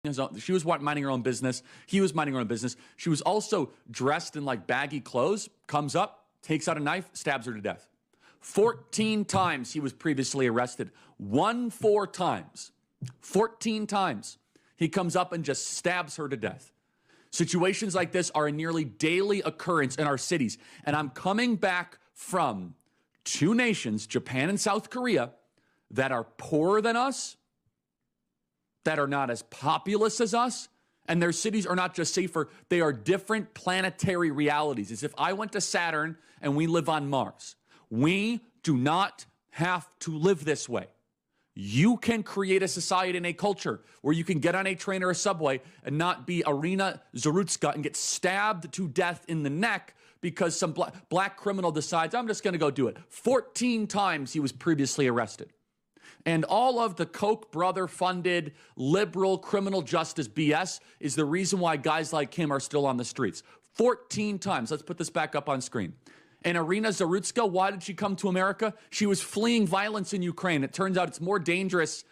She was minding her own business. He was minding her own business. She was also dressed in like baggy clothes, comes up, takes out a knife, stabs her to death. 14 times he was previously arrested. 4 times. 14 times. He comes up and just stabs her to death. Situations like this are a nearly daily occurrence in our cities. And I'm coming back from 2 nations, Japan and South Korea, that are poorer than us, that are not as populous as us, and their cities are not just safer, they are different planetary realities. As if I went to Saturn and we live on Mars. We do not have to live this way. You can create a society and a culture where you can get on a train or a subway and not be Irina Zarutska and get stabbed to death in the neck because some black criminal decides, I'm just going to go do it. 14 times he was previously arrested. And all of the Koch brother-funded liberal criminal justice BS is the reason why guys like him are still on the streets. 14 times. Let's put this back up on screen. And Irina Zarutska, why did she come to America? She was fleeing violence in Ukraine. It turns out it's more dangerous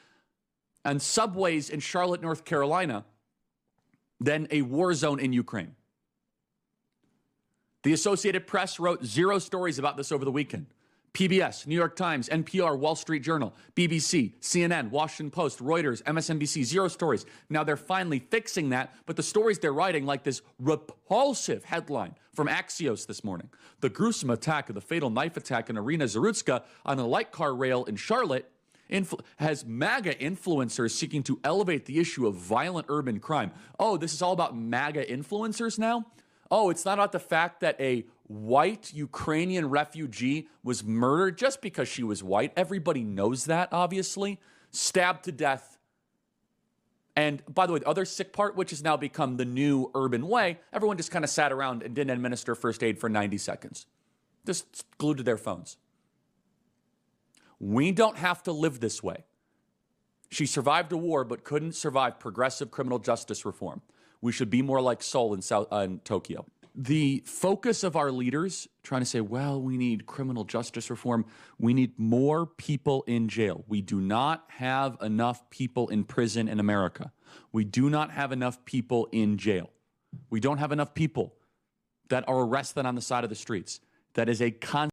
on subways in Charlotte, North Carolina than a war zone in Ukraine. The Associated Press wrote 0 stories about this over the weekend. PBS, New York Times, NPR, Wall Street Journal, BBC, CNN, Washington Post, Reuters, MSNBC, 0 stories. Now they're finally fixing that, but the stories they're writing, like this repulsive headline from Axios this morning. The gruesome attack of the fatal knife attack in Irina Zarutska on a light car rail in Charlotte has MAGA influencers seeking to elevate the issue of violent urban crime. Oh, this is all about MAGA influencers now? Oh, it's not about the fact that a white Ukrainian refugee was murdered just because she was white. Everybody knows that, obviously. Stabbed to death. And by the way, the other sick part, which has now become the new urban way, everyone just kind of sat around and didn't administer first aid for 90 seconds. Just glued to their phones. We don't have to live this way. She survived a war but couldn't survive progressive criminal justice reform. We should be more like Seoul in Tokyo. The focus of our leaders trying to say, well, we need criminal justice reform. We need more people in jail. We do not have enough people in prison in America. We do not have enough people in jail. We don't have enough people that are arrested on the side of the streets. That is a constant